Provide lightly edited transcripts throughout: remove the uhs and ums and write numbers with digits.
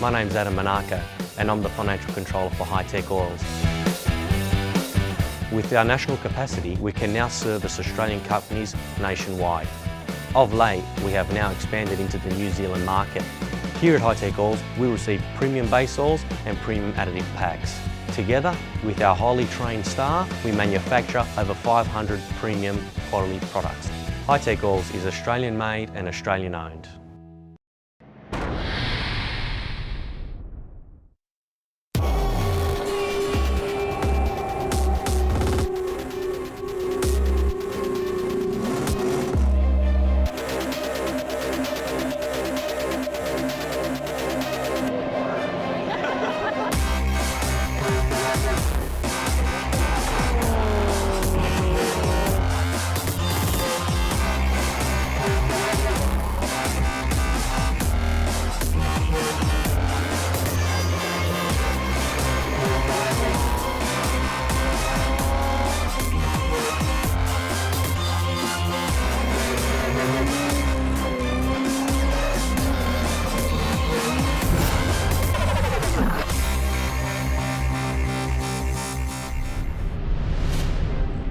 My name's Adam Monaco and I'm the Financial Controller for Hi-Tech Oils. With our national capacity, we can now service Australian companies nationwide. Of late, we have now expanded into the New Zealand market. Here at Hi-Tech Oils, we receive premium base oils and premium additive packs. Together, with our highly trained staff, we manufacture over 500 premium quality products. Hi-Tech Oils is Australian made and Australian owned.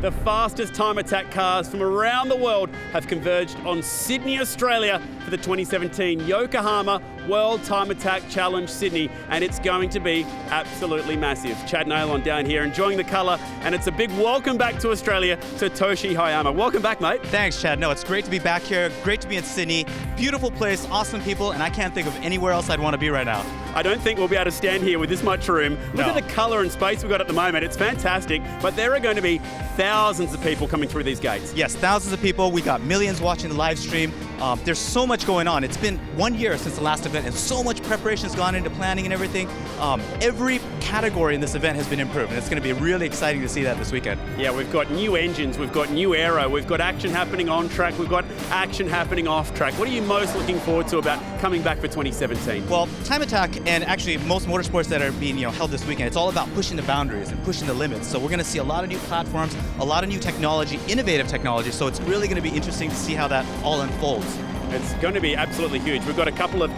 The fastest time attack cars from around the world have converged on Sydney, Australia for the 2017 Yokohama World Time Attack Challenge Sydney, and it's going to be absolutely massive. Chad Nailon down here enjoying the colour, and it's a big welcome back to Australia to Toshi Hayama. Welcome back, mate. Thanks, Chad. No, it's great to be back here. Great to be in Sydney. Beautiful place, awesome people, and I can't think of anywhere else I'd want to be right now. I don't think we'll be able to stand here with this much room. Look at the colour and space we've got at the moment. It's fantastic, but there are going to be thousands of people coming through these gates. Yes, thousands of people. We got millions watching the live stream. There's so much going on. It's been 1 year since the last event, and so much preparation has gone into planning and everything. Every category in this event has been improved, and it's going to be really exciting to see that this weekend. Yeah, we've got new engines, we've got new aero, we've got action happening on track, we've got action happening off track. What are you most looking forward to about coming back for 2017? Well, Time Attack and actually most motorsports that are being held this weekend, it's all about pushing the boundaries and pushing the limits. So we're going to see a lot of new platforms, a lot of new technology, innovative technology. So it's really going to be interesting to see how that all unfolds. It's going to be absolutely huge. We've got a couple of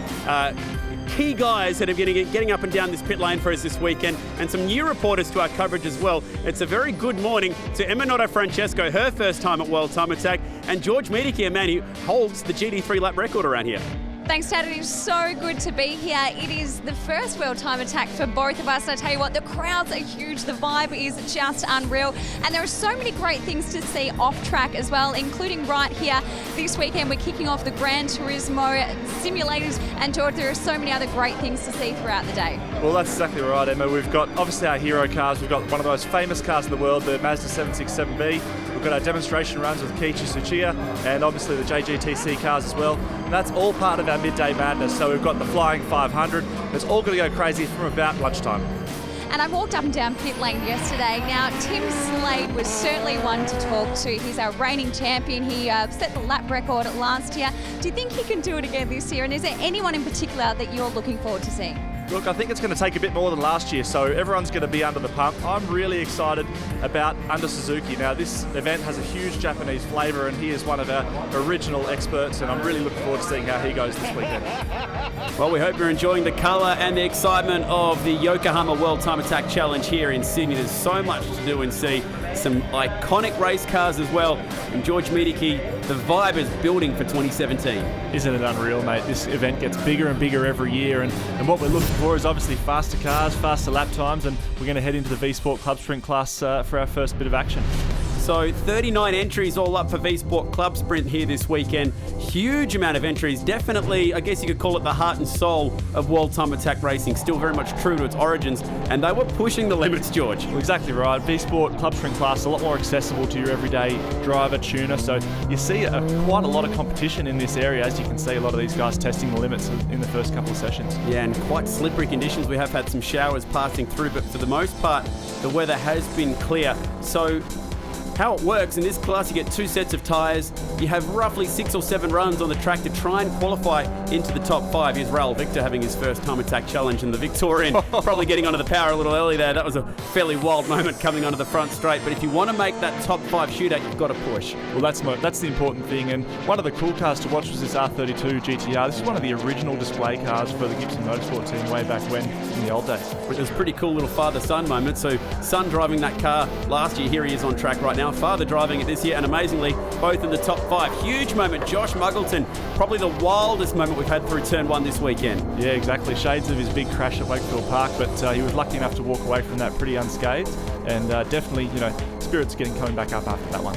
key guys that are getting up and down this pit lane for us this weekend, and some new reporters to our coverage as well. It's a very good morning to Emma Francesco, her first time at World Time Attack, and George Miedeke, a man who holds the GT3 lap record around here. Thanks, Chad. It is so good to be here. It is the first World Time Attack for both of us. And I tell you what, the crowds are huge. The vibe is just unreal. And there are so many great things to see off track as well, including right here this weekend. We're kicking off the Gran Turismo simulators. And George, there are so many other great things to see throughout the day. Well, that's exactly right, Emma. We've got obviously our hero cars. We've got one of the most famous cars in the world, the Mazda 767B. We've got our demonstration runs with Kiichi Tsuchiya and obviously the JGTC cars as well. And that's all part of our midday madness. So we've got the Flying 500. It's all going to go crazy from about lunchtime. And I walked up and down pit lane yesterday. Now, Tim Slade was certainly one to talk to. He's our reigning champion. He set the lap record last year. Do you think he can do it again this year? And is there anyone in particular that you're looking forward to seeing? Look, I think it's going to take a bit more than last year, so everyone's going to be under the pump. I'm really excited about Under Suzuki. Now, this event has a huge Japanese flavour, and he is one of our original experts, and I'm really looking forward to seeing how he goes this weekend. Well, we hope you're enjoying the colour and the excitement of the Yokohama World Time Attack Challenge here in Sydney. There's so much to do and see. Some iconic race cars as well. And George Miedeke, the vibe is building for 2017. Isn't it unreal, mate? This event gets bigger and bigger every year, and what we're looking for is obviously faster cars, faster lap times, and we're going to head into the V-Sport Club Sprint class for our first bit of action. So 39 entries all up for V-Sport Club Sprint here this weekend. Huge amount of entries. Definitely, I guess you could call it the heart and soul of World Time Attack racing. Still very much true to its origins. And they were pushing the limits, George. Well, exactly right. V-Sport Club Sprint class is a lot more accessible to your everyday driver, tuner. So you see quite a lot of competition in this area. As you can see, a lot of these guys testing the limits in the first couple of sessions. Yeah, and quite slippery conditions. We have had some showers passing through, but for the most part, the weather has been clear. So How it works, in this class you get 2 sets of tyres. You have roughly 6 or 7 runs on the track to try and qualify into the top 5. Here's Raoul Victor having his first time attack challenge in the Victorian. Probably getting onto the power a little early there. That was a fairly wild moment coming onto the front straight. But if you want to make that top 5 shootout, you've got to push. Well, that's the important thing. And one of the cool cars to watch was this R32 GTR. This is one of the original display cars for the Gibson Motorsport team way back when, in the old days. It was a pretty cool little father-son moment. So son driving that car last year, here he is on track right now. Father driving it this year, and amazingly, both in the top 5. Huge moment, Josh Muggleton. Probably the wildest moment we've had through turn 1 this weekend. Yeah, exactly. Shades of his big crash at Wakefield Park, but he was lucky enough to walk away from that pretty unscathed, and definitely, spirits coming back up after that one.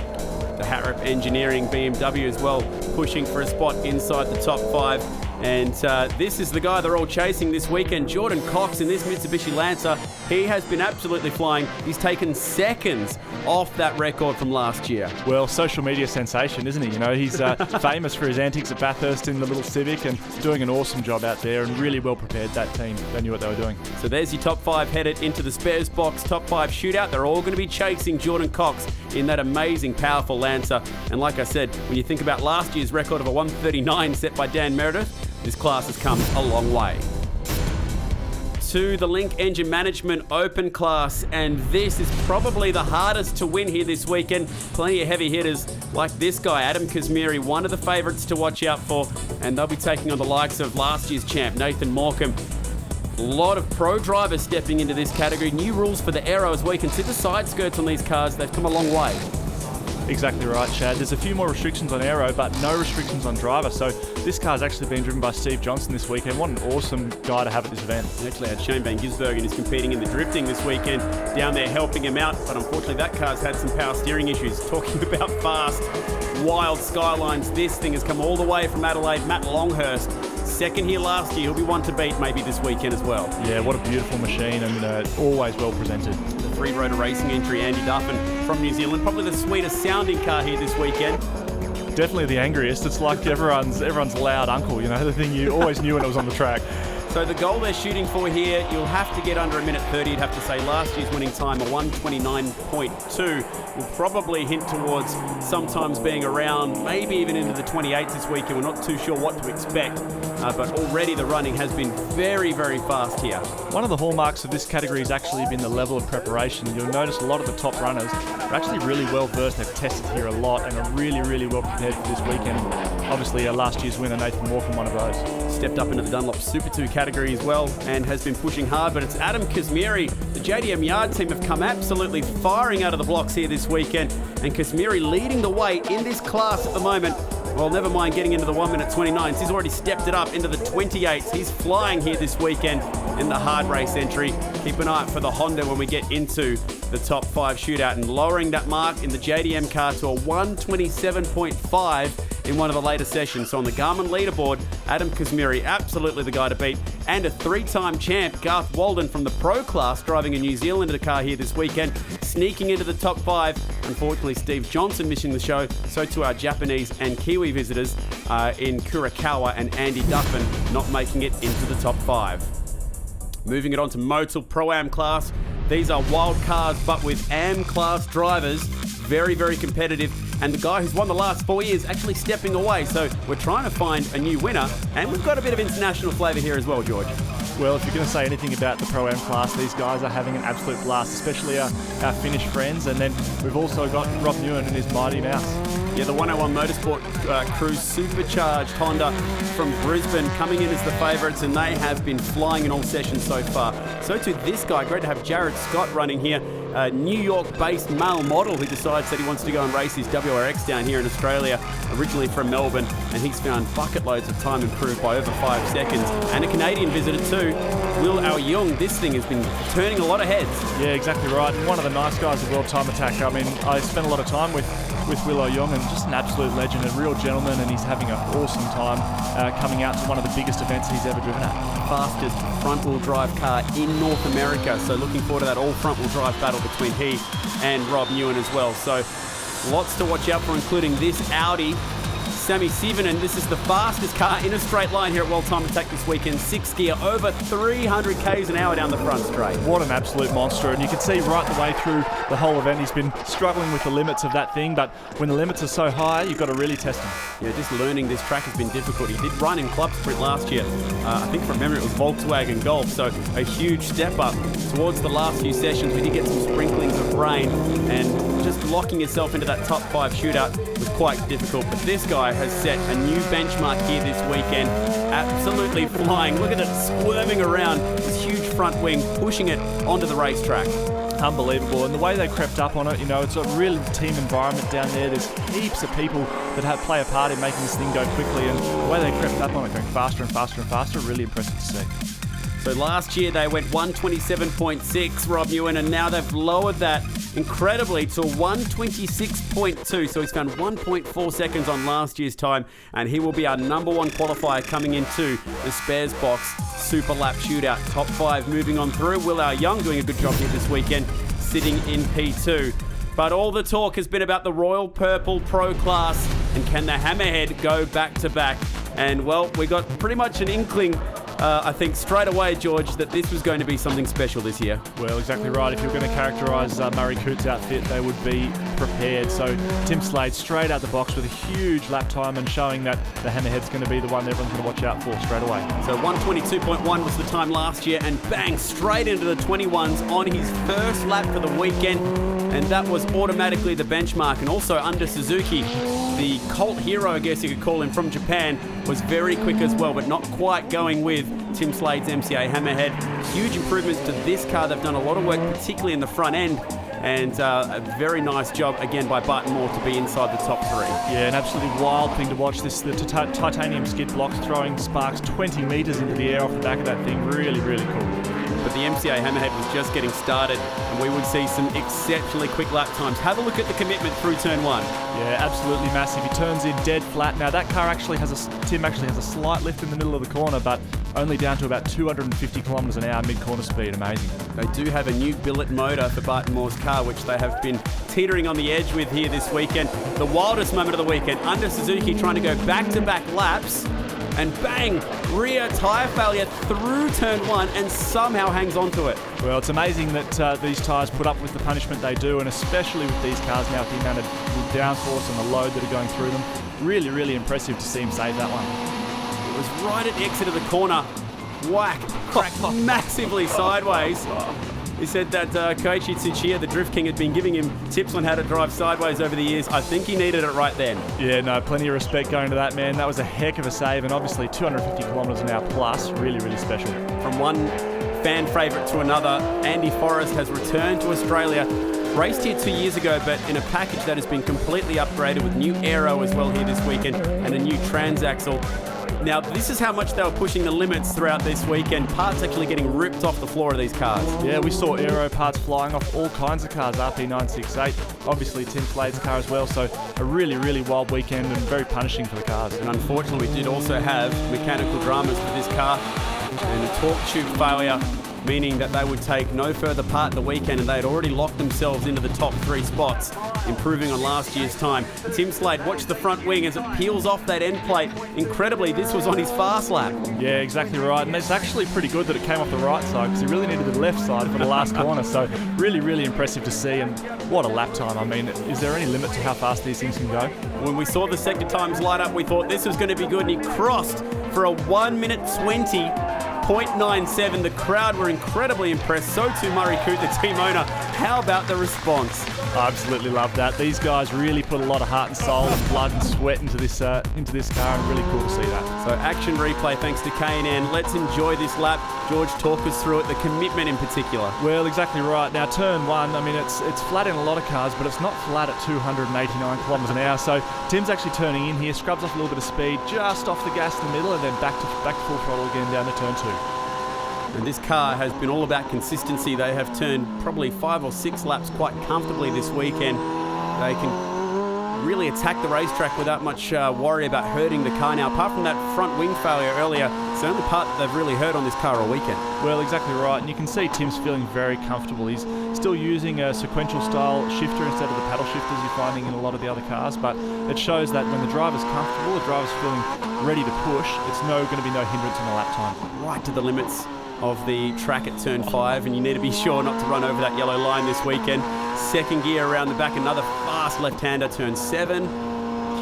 The Harrop Engineering BMW as well, pushing for a spot inside the top 5. And this is the guy they're all chasing this weekend, Jordan Cox in this Mitsubishi Lancer. He has been absolutely flying. He's taken seconds off that record from last year. Well, social media sensation, isn't he? He's famous for his antics at Bathurst in the little Civic and doing an awesome job out there, and really well prepared, that team. They knew what they were doing. So there's your top 5 headed into the spares box top 5 shootout. They're all going to be chasing Jordan Cox in that amazing, powerful Lancer. And like I said, when you think about last year's record of a 1:39 set by Dan Meredith, this class has come a long way. To the Link Engine Management Open class, and this is probably the hardest to win here this weekend. Plenty of heavy hitters like this guy, Adam Kazmiri, one of the favourites to watch out for, and they'll be taking on the likes of last year's champ, Nathan Morecambe. A lot of pro drivers stepping into this category. New rules for the aero as well. You can see the side skirts on these cars. They've come a long way. Exactly right, Chad. There's a few more restrictions on aero, but no restrictions on driver. So this car's actually been driven by Steve Johnson this weekend. What an awesome guy to have at this event. We actually had Shane Van Gisbergen is competing in the drifting this weekend, down there helping him out. But unfortunately, that car's had some power steering issues. Talking about fast, wild skylines, this thing has come all the way from Adelaide. Matt Longhurst, second here last year. He'll be one to beat maybe this weekend as well. Yeah, what a beautiful machine, and always well presented. The 3-rotor racing entry, Andy Duffin from New Zealand. Probably the sweetest sounding car here this weekend. Definitely the angriest. It's like everyone's loud uncle, the thing you always knew when it was on the track. So the goal they're shooting for here, you'll have to get under a minute 30. You'd have to say last year's winning time, a 1:29.2, will probably hint towards sometimes being around, maybe even into the 28s this weekend. We're not too sure what to expect, but already the running has been very, very fast here. One of the hallmarks of this category has actually been the level of preparation. You'll notice a lot of the top runners are actually really well versed. They've tested here a lot and are really, really well prepared for this weekend. Obviously, last year's winner, Nathan Morecambe, one of those. Stepped up into the Dunlop Super 2 category as well and has been pushing hard, but it's Adam Kazmiri. The JDM Yard team have come absolutely firing out of the blocks here this weekend, and Kazmiri leading the way in this class at the moment. Well, never mind getting into the 1:29s. He's already stepped it up into the 28s. He's flying here this weekend in the hard race entry. Keep an eye out for the Honda when we get into the top 5 shootout, and lowering that mark in the JDM car to a 1:27.5 in one of the later sessions. So on the Garmin leaderboard, Adam Kazmiri, absolutely the guy to beat, and a 3-time champ, Garth Walden from the pro class, driving a New Zealander car here this weekend, sneaking into the top 5. Unfortunately, Steve Johnson missing the show, so too our Japanese and Kiwi visitors in Kurakawa, and Andy Duffin not making it into the top 5. Moving it on to Motul Pro-Am class. These are wild cars, but with AM class drivers. Very, very competitive. And the guy who's won the last 4 years actually stepping away. So we're trying to find a new winner. And we've got a bit of international flavour here as well, George. Well, if you're going to say anything about the Pro-Am class, these guys are having an absolute blast, especially our Finnish friends. And then we've also got Rob Newen and his Mighty Mouse. Yeah, the 101 Motorsport Crew supercharged Honda from Brisbane coming in as the favourites, and they have been flying in all sessions so far. So too this guy, great to have Jared Scott running here, a New York-based male model who decides that he wants to go and race his WRX down here in Australia, originally from Melbourne, and he's found bucket loads of time improved by over 5 seconds. And a Canadian visitor too, Will Au Young. This thing has been turning a lot of heads. Yeah, exactly right. And one of the nice guys at World Time Attack. I mean, I spent a lot of time with Will Au Young, and just an absolute legend, a real gentleman, and he's having an awesome time coming out to one of the biggest events he's ever driven at. Fastest front-wheel drive car in North America, so looking forward to that all front-wheel drive battle between he and Rob Newen as well. So lots to watch out for, including this Audi Sami Sivanen. This is the fastest car in a straight line here at World Time Attack this weekend. 6th gear, over 300 k's an hour down the front straight. What an absolute monster. And you can see right the way through the whole event, he's been struggling with the limits of that thing, but when the limits are so high, you've got to really test him. Yeah, just learning this track has been difficult. He did run in club sprint last year. I think from memory it was Volkswagen Golf, so a huge step up. Towards the last few sessions, we did get some sprinklings of rain, and just locking yourself into that top 5 shootout was quite difficult. But this guy has set a new benchmark here this weekend. Absolutely flying. Look at it squirming around his huge front wing, pushing it onto the racetrack. Unbelievable. And the way they crept up on it, you know, it's a real team environment down there. There's heaps of people that play a part in making this thing go quickly, and the way they crept up on it, going faster and faster and faster, really impressive to see. So last year they went 127.6, Rob Ewan, and now they've lowered that incredibly to 126.2. So he's found 1.4 seconds on last year's time, and he will be our number 1 qualifier coming into the Spares Box Super Lap Shootout. Top 5 moving on through. Will Our Young doing a good job here this weekend, sitting in P2. But all the talk has been about the Royal Purple Pro Class, and can the Hammerhead go back to back? And well, we got pretty much an inkling, I think straight away, George, that this was going to be something special this year. Well, exactly right. If you're going to characterise Murray Coote's outfit, they would be prepared. So Tim Slade straight out the box with a huge lap time and showing that the Hammerhead's going to be the one that everyone's going to watch out for straight away. So 122.1 was the time last year, and bang, straight into the 21s on his first lap for the weekend. And that was automatically the benchmark. And also under Suzuki, the cult hero, I guess you could call him, from Japan, was very quick as well, but not quite going with Tim Slade's MCA Hammerhead. Huge improvements to this car. They've done a lot of work, particularly in the front end. And a very nice job, again, by Barton Moore to be inside the top 3. Yeah, an absolutely wild thing to watch. The titanium skid blocks throwing sparks 20 metres into the air off the back of that thing. Really, really cool. But the MCA Hammerhead was just getting started, and we would see some exceptionally quick lap times. Have a look at the commitment through turn 1. Yeah, absolutely massive. He turns in dead flat. Now that car Tim actually has a slight lift in the middle of the corner, but only down to about 250 kilometres an hour mid-corner speed. Amazing. They do have a new billet motor for Barton Moore's car, which they have been teetering on the edge with here this weekend. The wildest moment of the weekend, under Suzuki trying to go back-to-back laps, and bang, rear tyre failure through turn 1, and somehow hangs on to it. Well, it's amazing that these tyres put up with the punishment they do, and especially with these cars now with the amount of downforce and the load that are going through them. Really, really impressive to see him save that one. It was right at the exit of the corner. Whack, cracked massively sideways. He said that Koichi Tsuchiya, the Drift King, had been giving him tips on how to drive sideways over the years. I think he needed it right then. Yeah, no, plenty of respect going to that, man. That was a heck of a save, and obviously 250 kilometres an hour plus. Really, really special. From one fan favourite to another, Andy Forrest has returned to Australia. Raced here 2 years ago, but in a package that has been completely upgraded with new aero as well here this weekend, and a new transaxle. Now, this is how much they were pushing the limits throughout this weekend. Parts actually getting ripped off the floor of these cars. Yeah, we saw aero parts flying off all kinds of cars, RP968, obviously Tim Slade's car as well, so a really, really wild weekend and very punishing for the cars. And unfortunately, we did also have mechanical dramas for this car and a torque tube failure, meaning that they would take no further part the weekend, and they had already locked themselves into the top 3 spots, improving on last year's time. Tim Slade, watch the front wing as it peels off that end plate. Incredibly, this was on his fast lap. Yeah, exactly right, and it's actually pretty good that it came off the right side, because he really needed the left side for the last corner, so really, really impressive to see, and what a lap time. I mean, is there any limit to how fast these things can go? When we saw the sector times light up, we thought this was going to be good, and he crossed for a 1:20.97. The crowd were incredibly impressed. So too Murray Coote, the team owner. How about the response? I absolutely love that. These guys really put a lot of heart and soul and blood and sweat into this car, and really cool to see that. So action replay thanks to K&N. Let's enjoy this lap. George, talk us through it, the commitment in particular. Well, exactly right. Now, turn 1, I mean, it's flat in a lot of cars, but it's not flat at 289 kilometres an hour. So Tim's actually turning in here, scrubs off a little bit of speed, just off the gas in the middle, and then back to full throttle again down to turn 2. And this car has been all about consistency. They have turned probably 5 or 6 laps quite comfortably this weekend. They can really attack the racetrack without much worry about hurting the car. Now, apart from that front wing failure earlier, It's the only part that they've really heard on this car all weekend. Well, exactly right, and you can see Tim's feeling very comfortable. He's still using a sequential style shifter instead of the paddle shifters you're finding in a lot of the other cars, but it shows that when the driver's comfortable, the driver's feeling ready to push, it's going to be no hindrance on the lap time. Right to the limits of the track at turn 5, and you need to be sure not to run over that yellow line this weekend. Second gear around the back, another fast left-hander, turn 7.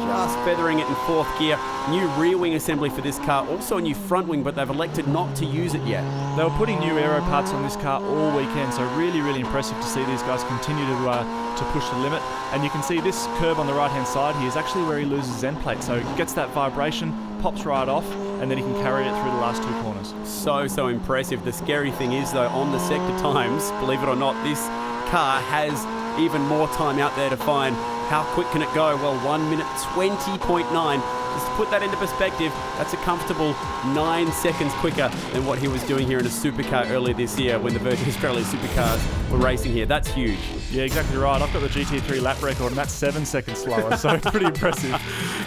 Just feathering it in 4th gear. New rear wing assembly for this car, also a new front wing, but they've elected not to use it yet. They were putting new aero parts on this car all weekend, so really, really impressive to see these guys continue to push the limit. And you can see this curb on the right-hand side here is actually where he loses his end plate, so it gets that vibration, pops right off, and then he can carry it through the last 2 corners. So impressive. The scary thing is, though, on the sector times, believe it or not, this car has even more time out there to find. How quick can it go? Well, 1 minute 20.9. Just to put that into perspective, that's a comfortable 9 seconds quicker than what he was doing here in a supercar earlier this year when the Virgin Australia supercars were racing here. That's huge. Yeah, exactly right. I've got the GT3 lap record, and that's 7 seconds slower, so it's pretty impressive.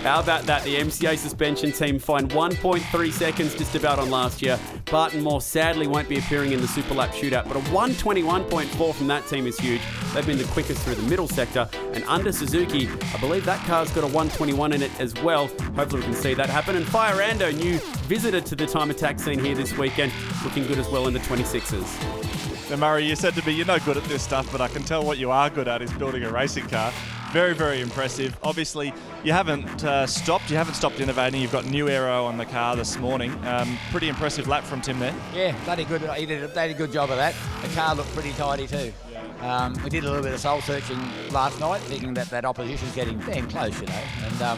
How about that? The MCA suspension team fined 1.3 seconds just about on last year. Barton Moore sadly won't be appearing in the super lap shootout, but a 121.4 from that team is huge. They've been the quickest through the middle sector, and under Suzuki, I believe that car's got a 121 in it as well. Hopefully we can see that happen. And Fire Ando, new visitor to the time attack scene here this weekend, looking good as well in the 26s. Now, Murray, you said to me, you're no good at this stuff, but I can tell what you are good at is building a racing car. Very, very impressive. Obviously, you haven't stopped. You haven't stopped innovating. You've got new aero on the car this morning. Pretty impressive lap from Tim there. Yeah, bloody good. He did a bloody good job of that. The car looked pretty tidy too. We did a little bit of soul searching last night, thinking that opposition's getting damn close, you know.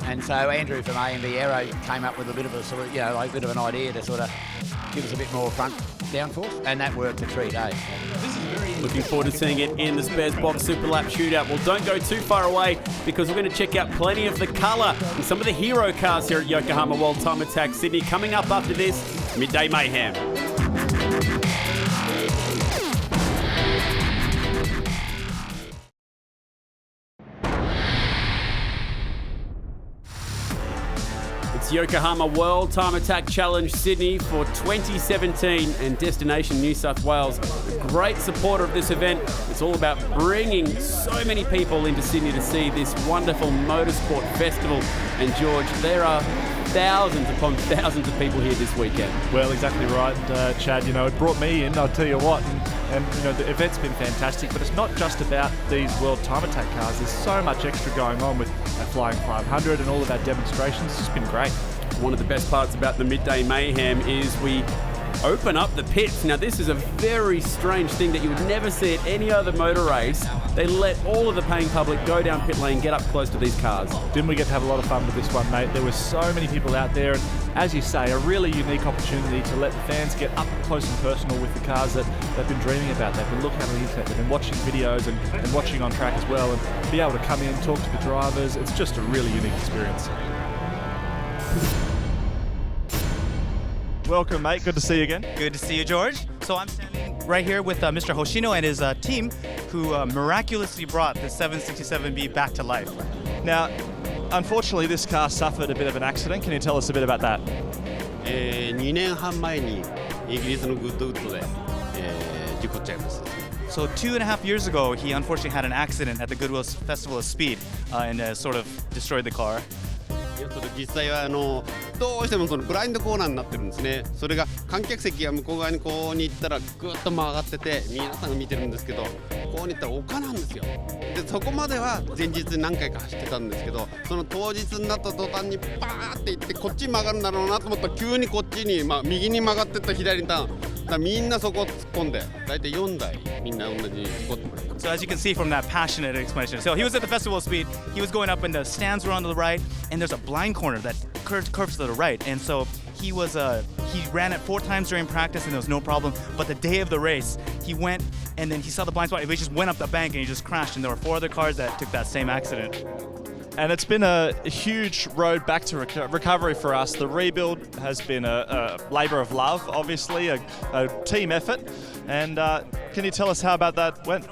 And so Andrew from AMB Aero came up with a bit of a bit of an idea to sort of give us a bit more front downforce, and that worked a treat, eh? Looking forward to seeing it in the Spares Box Super Lap Shootout. Well, don't go too far away because we're going to check out plenty of the colour and some of the hero cars here at Yokohama World Time Attack Sydney. Coming up after this, Midday Mayhem. It's Yokohama World Time Attack Challenge Sydney for 2017 and Destination New South Wales. A great supporter of this event. It's all about bringing so many people into Sydney to see this wonderful motorsport festival. And George, there are thousands upon thousands of people here this weekend. Well, exactly right, Chad. You know, it brought me in, I'll tell you what. And you know, the event's been fantastic, but it's not just about these World Time Attack cars. There's so much extra going on with Flying 500 and all of our demonstrations. It's just been great. One of the best parts about the Midday Mayhem is we open up the pits. Now, this is a very strange thing that you would never see at any other motor race. They let all of the paying public go down pit lane, get up close to these cars. Didn't we get to have a lot of fun with this one, mate? There were so many people out there, and as you say, a really unique opportunity to let the fans get up close and personal with the cars that they've been dreaming about. They've been looking at on the internet, they've been watching videos and watching on track as well, and be able to come in, talk to the drivers. It's just a really unique experience. Welcome, mate. Good to see you again. Good to see you, George. So I'm standing right here with Mr. Hoshino and his team, who miraculously brought the 767B back to life. Now, unfortunately, this car suffered a bit of an accident. Can you tell us a bit about that? 2年半前にイギリスのグッドウッドで、事故っちゃいました。 So 2.5 years ago, he unfortunately had an accident at the Goodwill Festival of Speed and sort of destroyed the car. 実際はどうしてもそのブラインドコーナーになってるんですね。それが観客席が向こう側にこうに行ったらぐっと曲がってて皆さんが見てるんですけど、こうに行ったら丘なんですよ。でそこまでは前日に何回か走ってたんですけど、その当日になった途端にバーって行ってこっちに曲がるんだろうなと思ったら急にこっちに、右に曲がってった左にターン。だからみんなそこを突っ込んで、大体4台みんな同じに突っ込んでます。 So as you can see from that passionate explanation, so he was at the Festival of Speed, he was going up and the stands were on the right, and there's a blind corner that curves to the right, and so he ran it 4 times during practice and there was no problem, but the day of the race, he went and then he saw the blind spot, he just went up the bank and he just crashed, and there were 4 other cars that took that same accident. And it's been a huge road back to recovery for us. The rebuild has been a labour of love, obviously, a team effort. And can you tell us how about that went?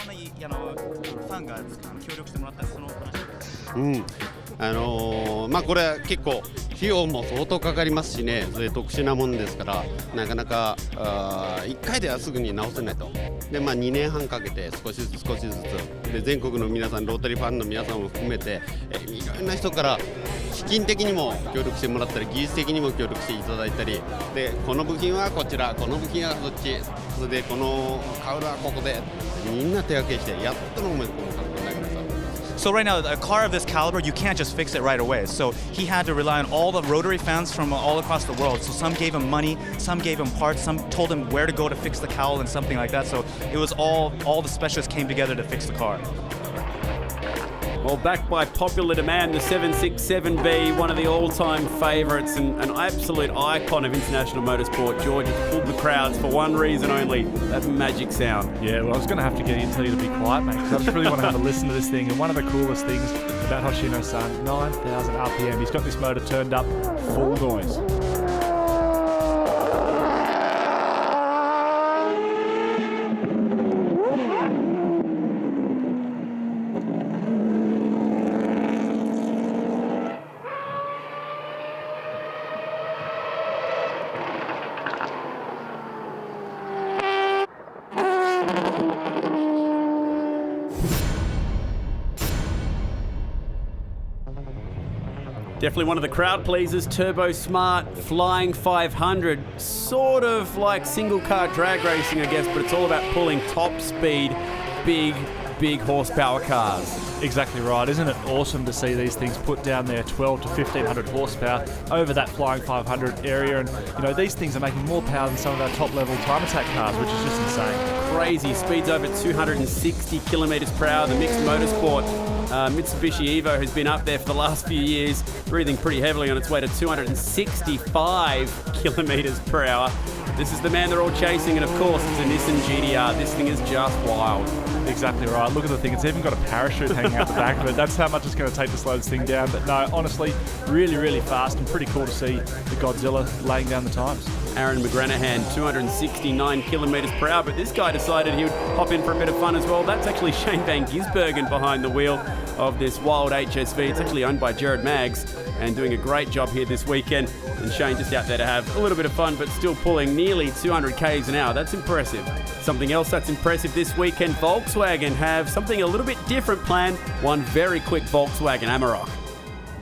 これは結構費用も相当かかりますしね、それ特殊なもんですからなかなか1回ではすぐに直せないと。で2年半かけて少しずつで全国の皆さんロータリーファンの皆さんも含めていろんな人から資金的にも協力してもらったり技術的にも協力していただいたりでこの部品はこちらこの部品はそっちそれでこのカウルはここでみんな手分けしてやっとのこの格好になりました。 So right now, a car of this caliber, you can't just fix it right away. So he had to rely on all the rotary fans from all across the world. So some gave him money, some gave him parts, some told him where to go to fix the cowl and something like that. So it was all the specialists came together to fix the car. Well, backed by popular demand, the 767B, one of the all-time favourites and an absolute icon of international motorsport. George has pulled the crowds for one reason only, that magic sound. Yeah, well, I was going to have to get in and tell you to be quiet, mate, because I just really want to have a listen to this thing. And one of the coolest things about Hoshino-san, 9,000 RPM. He's got this motor turned up full noise. Definitely one of the crowd pleasers, Turbo Smart, Flying 500, sort of like single car drag racing, I guess, but it's all about pulling top speed, big horsepower cars. Exactly right. Isn't it awesome to see these things put down their 12 to 1500 horsepower over that Flying 500 area? And, you know, these things are making more power than some of our top-level time attack cars, which is just insane. Crazy. Speeds over 260 kilometres per hour. The mixed motorsport Mitsubishi Evo has been up there for the last few years, breathing pretty heavily on its way to 265 kilometres per hour. This is the man they're all chasing, and of course it's a Nissan GTR. This thing is just wild. Exactly right. Look at the thing. It's even got a parachute hanging out the back of it. That's how much it's going to take to slow this thing down. But no, honestly, really fast and pretty cool to see the Godzilla laying down the times. Aaron McGranahan, 269 kilometres per hour, but this guy decided he would hop in for a bit of fun as well. That's actually Shane Van Gisbergen behind the wheel of this wild HSV. It's actually owned by Jared Maggs and doing a great job here this weekend. And Shane just out there to have a little bit of fun, but still pulling nearly 200 k's an hour. That's impressive. Something else that's impressive this weekend, Volkswagen have something a little bit different planned. One very quick Volkswagen Amarok.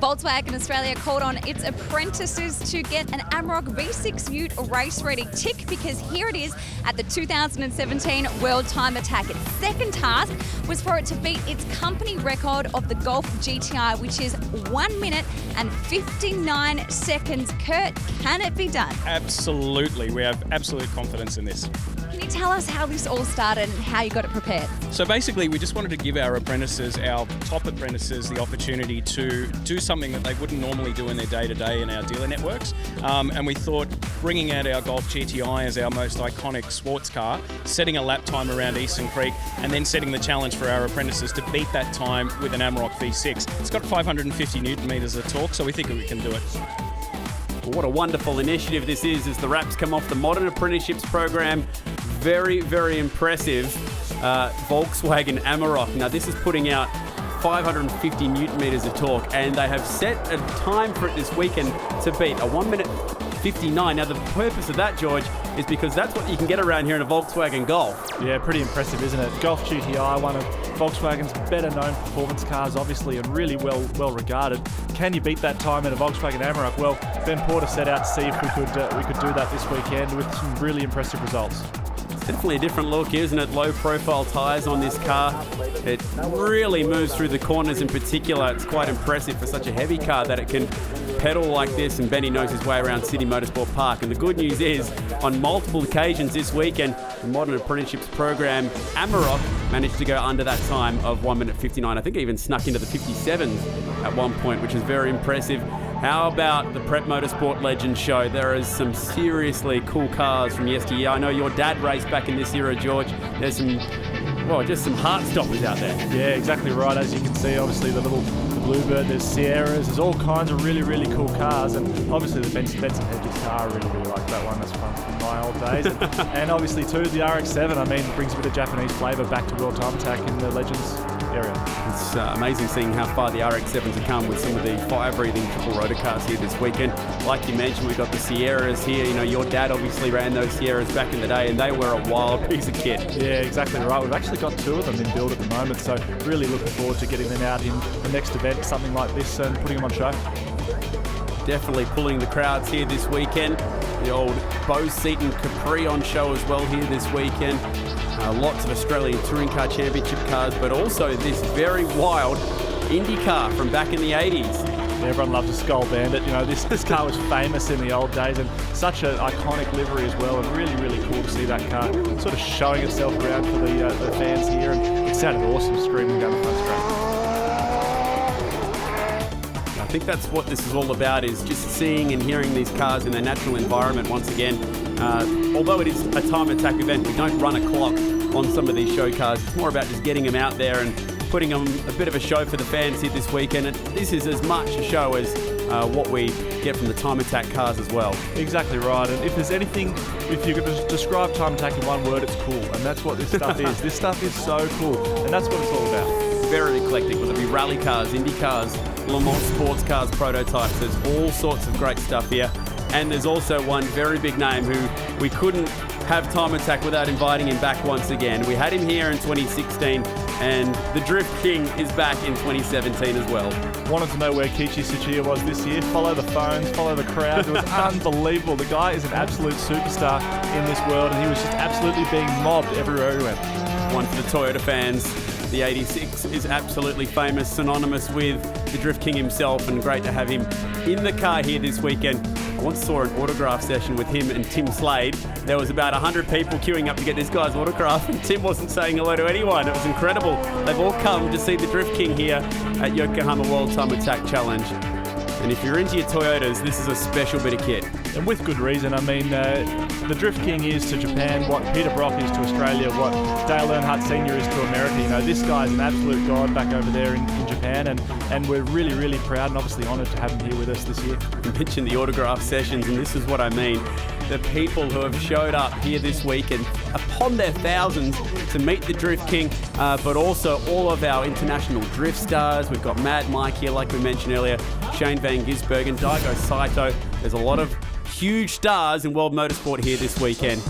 Volkswagen Australia called on its apprentices to get an Amarok V6 Ute race-ready tick because here it is at the 2017 World Time Attack. Its second task was for it to beat its company record of the Golf GTI, which is 1 minute and 59 seconds. Kurt, can it be done? Absolutely. We have absolute confidence in this. Can you tell us how this all started and how you got it prepared? So basically, we just wanted to give our apprentices, our top apprentices, the opportunity to do something that they wouldn't normally do in their day-to-day in our dealer networks. And we thought bringing out our Golf GTI as our most iconic sports car, setting a lap time around Eastern Creek, and then setting the challenge for our apprentices to beat that time with an Amarok V6. It's got 550 Newton meters of torque, so we think we can do it. What a wonderful initiative this is as the wraps come off the Modern Apprenticeships program. Very impressive Volkswagen Amarok. Now this is putting out 550 Newton meters of torque, and they have set a time for it this weekend to beat a 1 minute 59. Now the purpose of that, George, is because that's what you can get around here in a Volkswagen Golf. Yeah, pretty impressive, isn't it? Golf GTI, one of Volkswagen's better known performance cars, obviously, and really well regarded. Can you beat that time in a Volkswagen Amarok? Well, Ben Porter set out to see if we could do that this weekend with some really impressive results. Definitely a different look, isn't it? Low profile tyres on this car. It really moves through the corners in particular. It's quite impressive for such a heavy car that it can pedal like this, and Benny knows his way around City Motorsport Park. And the good news is, on multiple occasions this weekend, the Modern Apprenticeships program Amarok managed to go under that time of 1 minute 59. I think it even snuck into the 57s at one point, which is very impressive. How about the Prep Motorsport Legends show? There is some seriously cool cars from yesteryear. I know your dad raced back in this era, George. There's some, well, just some heart stoppers out there. Yeah, exactly right. As you can see, obviously the Bluebird, there's Sierras, there's all kinds of really cool cars, and obviously the Benson Hedges car, I really like that one. That's from my old days. And obviously too, the RX-7, I mean, brings a bit of Japanese flavour back to World Time Attack in the Legends area. It's amazing seeing how far the RX-7s have come with some of the fire-breathing triple rotor cars here this weekend. Like you mentioned, we've got the Sierras here. You know, your dad obviously ran those Sierras back in the day, and they were a wild piece of kit. Yeah, exactly right. We've actually got 2 of them in build at the moment, so really looking forward to getting them out in the next event, something like this, and putting them on show. Definitely pulling the crowds here this weekend. The old Bo Seaton Capri on show as well here this weekend. Lots of Australian Touring Car Championship cars, but also this very wild Indy car from back in the 80s. Everyone loves a Skull Bandit. You know, this car was famous in the old days, and such an iconic livery as well, and really, really cool to see that car sort of showing itself around for the fans here, and it sounded awesome screaming down the front straight. I think that's what this is all about, is just seeing and hearing these cars in their natural environment once again. Although it is a time attack event, we don't run a clock on some of these show cars. It's more about just getting them out there and putting them a bit of a show for the fans here this weekend. And this is as much a show as what we get from the time attack cars as well. Exactly right. And if there's anything, if you could describe time attack in one word, it's cool. And that's what this stuff is. This stuff is so cool. And that's what it's all about. Very eclectic, whether it be rally cars, Indy cars, Le Mans sports cars, prototypes. There's all sorts of great stuff here. And there's also one very big name who we couldn't have time attack without inviting him back once again. We had him here in 2016, and the Drift King is back in 2017 as well. Wanted to know where Kiichi Tsuchiya was this year. Follow the phones, follow the crowd. It was unbelievable. The guy is an absolute superstar in this world, and he was just absolutely being mobbed everywhere he went. One for the Toyota fans. The 86 is absolutely famous, synonymous with the Drift King himself, and great to have him in the car here this weekend. I once saw an autograph session with him and Tim Slade. There was about 100 people queuing up to get this guy's autograph, and Tim wasn't saying hello to anyone. It was incredible. They've all come to see the Drift King here at Yokohama World Time Attack Challenge. And if you're into your Toyotas, this is a special bit of kit. And with good reason. I mean, the Drift King is to Japan what Peter Brock is to Australia, what Dale Earnhardt Sr. is to America. You know, this guy's an absolute god back over there in Japan, and we're really, really proud and obviously honoured to have him here with us this year. You mentioned the autograph sessions, and this is what I mean. The people who have showed up here this weekend upon their thousands to meet the Drift King, but also all of our international drift stars. We've got Mad Mike here, like we mentioned earlier, Shane Van Gisbergen, Daigo Saito. There's a lot of huge stars in world motorsport here this weekend.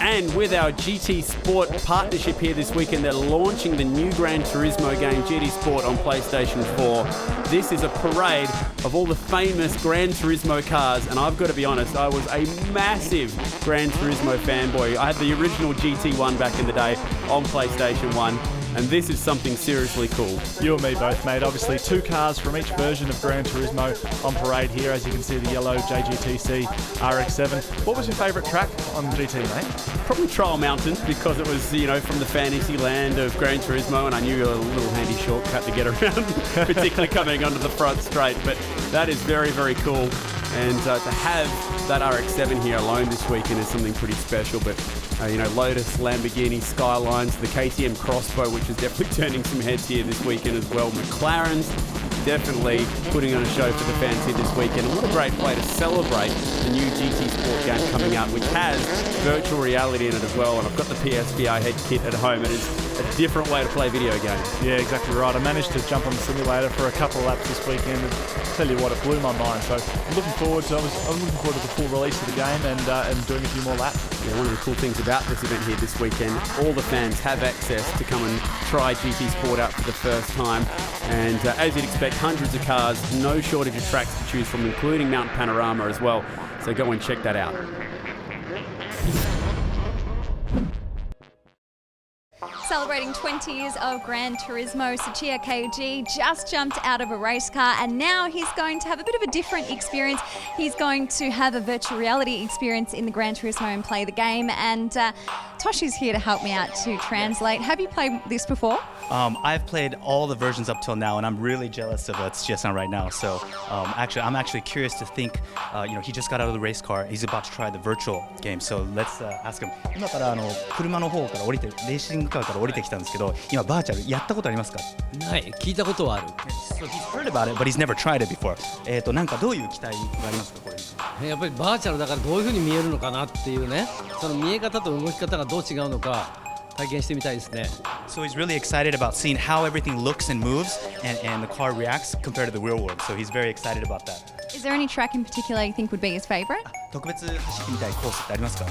And with our GT Sport partnership here this weekend, they're launching the new Gran Turismo game, GT Sport, on PlayStation 4. This is a parade of all the famous Gran Turismo cars, and I've got to be honest, I was a massive Gran Turismo fanboy. I had the original GT1 back in the day on PlayStation 1. And this is something seriously cool. You and me both, mate. Obviously, 2 cars from each version of Gran Turismo on parade here. As you can see, the yellow JGTC RX-7. What was your favourite track on GT, mate? Probably Trial Mountain, because it was, you know, from the fantasy land of Gran Turismo, and I knew a little handy shortcut to get around, particularly coming onto the front straight. But that is very, very cool. And to have that RX-7 here alone this weekend is something pretty special. But you know, Lotus, Lamborghini, Skylines, the KTM Crossbow, which is definitely turning some heads here this weekend as well. McLaren's definitely putting on a show for the fans here this weekend. And what a great way to celebrate the new GT Sport game coming out, which has virtual reality in it as well. And I've got the PSVR head kit at home. It is a different way to play video games. Yeah, exactly right. I managed to jump on the simulator for a couple of laps this weekend, and tell you what, it blew my mind. So I'm looking forward to the full release of the game and doing a few more laps. Yeah, one of the cool things about this event here this weekend, all the fans have access to come and try GT Sport out for the first time. And as you'd expect, hundreds of cars, no shortage of tracks to choose from, including Mount Panorama as well. So go and check that out. Celebrating 20 years of Gran Turismo, Tsuchiya Keiichi just jumped out of a race car, and now he's going to have a bit of a different experience. He's going to have a virtual reality experience in the Gran Turismo and play the game, and Toshi's here to help me out to translate. Have you played this before? I've played all the versions up till now, and I'm really jealous of what's just on right now. So I'm actually curious to think, he just got out of the race car. He's about to try the virtual game. So let's ask him. 今から車の方から降りて、レーシングカーから降りてきたんですけど、今バーチャルやったことありますか？ない、聞いたことはある。So he's heard about it, but he's never tried it before. なんかどういう期待がありますかこれ？やっぱりバーチャルだからどういう風に見えるのかなっていうね、その見え方と動き方がどう違うのか、体験してみたいですね。 So he's really excited about seeing how everything looks and moves and the car reacts compared to the real world. So he's very excited about that. Is there any track in particular you think would be his favourite? 特別走ってみたいコースってありますか？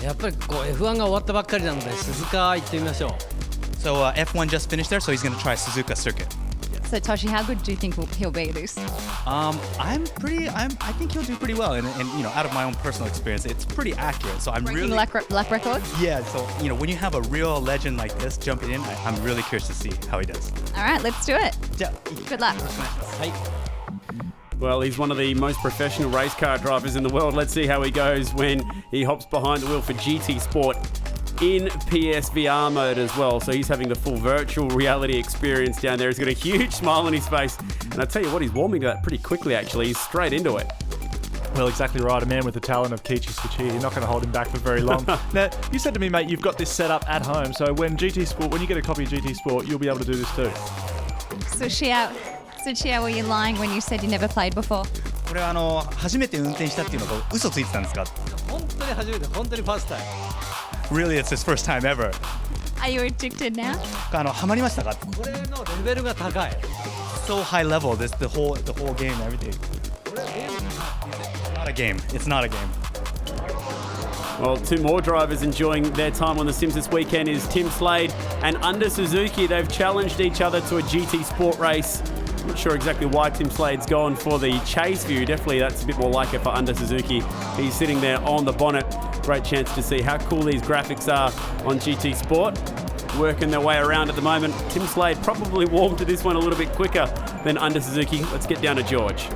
やっぱりこう F1 が終わったばっかりなので鈴鹿行ってみましょう。 So F1 just finished there, so he's going to try Suzuka circuit. So Toshi, how good do you think he'll be at this? I think he'll do pretty well, and you know, out of my own personal experience, it's pretty accurate. So I'm Breaking really lap records? yeah. So you know, when you have a real legend like this jumping in, I'm really curious to see how he does. All right, let's do it. Good luck. はい。 Well, he's one of the most professional race car drivers in the world. Let's see how he goes when he hops behind the wheel for GT Sport in PSVR mode as well. So he's having the full virtual reality experience down there. He's got a huge smile on his face. And I tell you what, he's warming to that pretty quickly, actually. He's straight into it. Well, exactly right. A man with the talent of Kiichi Tsuchiya. You're not going to hold him back for very long. Now, you said to me, mate, you've got this set up at home. So when you get a copy of GT Sport, you'll be able to do this too. Tsuchiya, were you lying when you said you never played before? これは初めて運転したっていうのが嘘ついてたんですか？本当に初めて、本当にファーストタイム。 Really, it's his first time ever. Are you addicted now? ハマりましたか？これのレベルが高い。 So high level, the whole game, everything. Not a game. It's not a game. Well, two more drivers enjoying their time on The Sims this weekend is Tim Slade and Under Suzuki. They've challenged each other to a GT Sport race. Not sure exactly why Tim Slade's gone for the chase view. Definitely that's a bit more like it for Under Suzuki. He's sitting there on the bonnet. Great chance to see how cool these graphics are on GT Sport. Working their way around at the moment. Tim Slade probably warmed to this one a little bit quicker than Under Suzuki. Let's get down to George.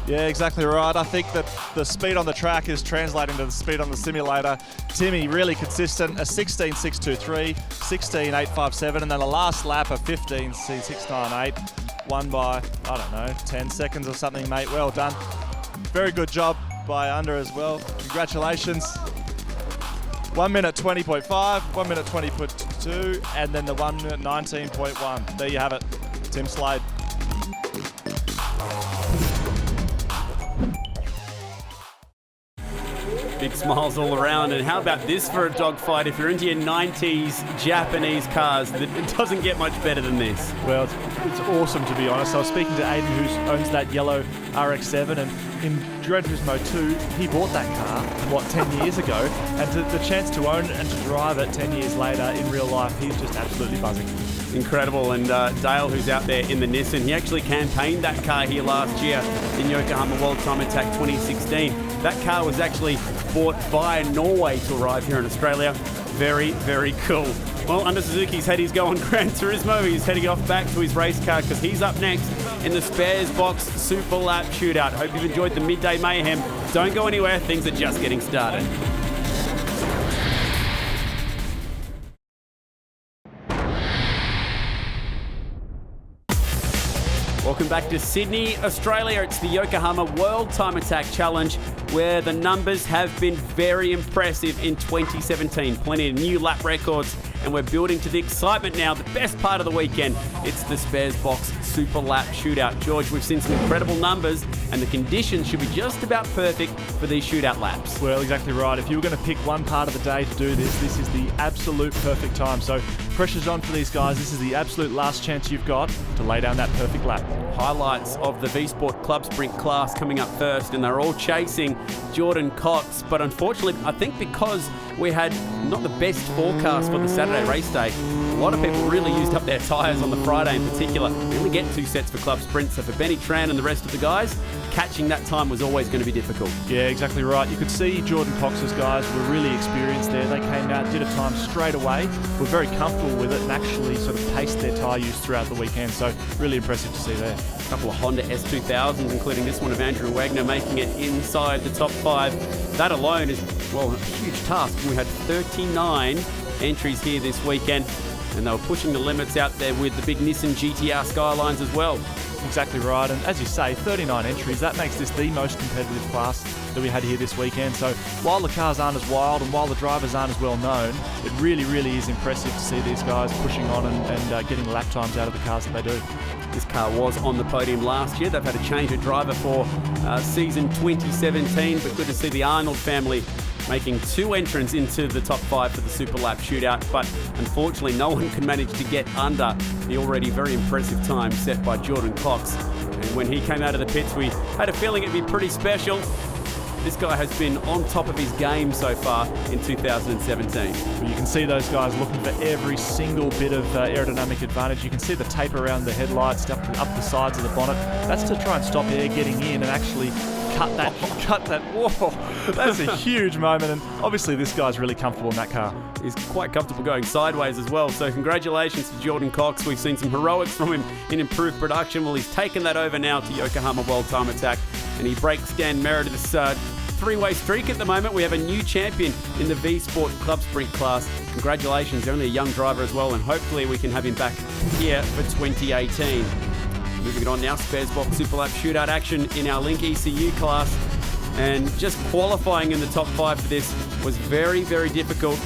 Yeah, exactly right. I think that the speed on the track is translating to the speed on the simulator. Timmy really consistent, a 16.623, 16.857, and then a last lap of 15.698. Won by, I don't know, 10 seconds or something, mate. Well done. Very good job by Under as well. Congratulations. 1 minute 20.5, 1 minute 20.2, and then the 1 minute 19.1. There you have it. Tim Slade. Big smiles all around. And how about this for a dogfight? If you're into your 90s Japanese cars, it doesn't get much better than this. Well, it's awesome, to be honest. I was speaking to Aiden, who owns that yellow RX-7, and in Gran Turismo 2, he bought that car, 10 years ago, and the chance to own it and to drive it 10 years later in real life, he's just absolutely buzzing. Incredible. And Dale, who's out there in the Nissan, he actually campaigned that car here last year in Yokohama World Time Attack 2016. That car was actually bought via Norway to arrive here in Australia. Very, very cool. Well, Under Suzuki's had his go on Gran Turismo. He's heading off back to his race car because he's up next in the Spares Box Super Lap Shootout. Hope you've enjoyed the midday mayhem. Don't go anywhere. Things are just getting started. Welcome back to Sydney, Australia. It's the Yokohama World Time Attack Challenge, where the numbers have been very impressive in 2017. Plenty of new lap records, and we're building to the excitement now. The best part of the weekend, it's the Spares Box Super Lap Shootout. George, we've seen some incredible numbers, and the conditions should be just about perfect for these shootout laps. Well, exactly right. If you were going to pick one part of the day to do this, this is the absolute perfect time. So pressure's on for these guys. This is the absolute last chance you've got to lay down that perfect lap. Highlights of the V-Sport Club Sprint class coming up first, and they're all chasing Jordan Cox. But unfortunately, I think because we had not the best forecast for the Saturday race day, a lot of people really used up their tyres on the Friday in particular. We only get 2 sets for Club Sprint, so for Benny Tran and the rest of the guys, catching that time was always going to be difficult. Yeah, exactly right. You could see Jordan Cox's guys were really experienced there. They came out, did a time straight away, were very comfortable with it, and actually sort of paced their tyre use throughout the weekend. So really impressive to see there. A couple of Honda S2000s, including this one of Andrew Wagner, making it inside the top 5. That alone is, well, a huge task. We had 39 entries here this weekend, and they were pushing the limits out there with the big Nissan GTR Skylines as well. Exactly right, and as you say, 39 entries, that makes this the most competitive class that we had here this weekend. So while the cars aren't as wild and while the drivers aren't as well known, it really, really is impressive to see these guys pushing on and getting lap times out of the cars that they do. This car was on the podium last year. They've had a change of driver for season 2017, but good to see the Arnold family making 2 entrants into the top 5 for the Super Lap shootout, but unfortunately no one could manage to get under the already very impressive time set by Jordan Cox. And when he came out of the pits, we had a feeling it'd be pretty special. This guy has been on top of his game so far in 2017. Well, you can see those guys looking for every single bit of aerodynamic advantage. You can see the tape around the headlights, up the sides of the bonnet. That's to try and stop air getting in and actually cut that. Whoa, that's a huge moment. And obviously this guy's really comfortable in that car. He's quite comfortable going sideways as well. So congratulations to Jordan Cox. We've seen some heroics from him in improved production. Well, he's taken that over now to Yokohama World Time Attack, and he breaks Dan Meredith's 3-way streak at the moment. We have a new champion in the V Sport Club Sprint class. Congratulations, only a young driver as well, and hopefully we can have him back here for 2018. Moving on now, Spares Box Super Lap shootout action in our Link ECU class. And just qualifying in the top 5 for this was very, very difficult.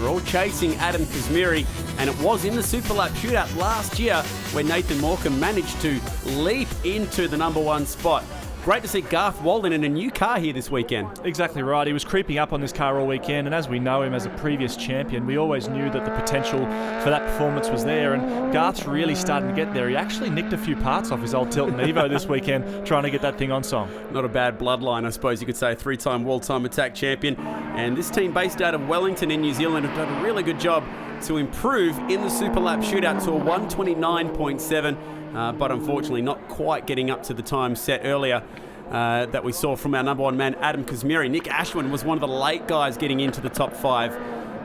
We're all chasing Adam Kazmiri, and it was in the Super Lap shootout last year where Nathan Morecambe managed to leap into the number 1 spot. Great to see Garth Walden in a new car here this weekend. Exactly right. He was creeping up on this car all weekend, and as we know him as a previous champion, we always knew that the potential for that performance was there, and Garth's really starting to get there. He actually nicked a few parts off his old Tilton Evo this weekend trying to get that thing on song. Not a bad bloodline, I suppose you could say. 3-time World Time Attack champion. And this team based out of Wellington in New Zealand have done a really good job to improve in the Super Lap shootout to a 129.7. But unfortunately not quite getting up to the time set earlier that we saw from our number 1 man, Adam Kazmiri. Nick Ashwin was one of the late guys getting into the top 5.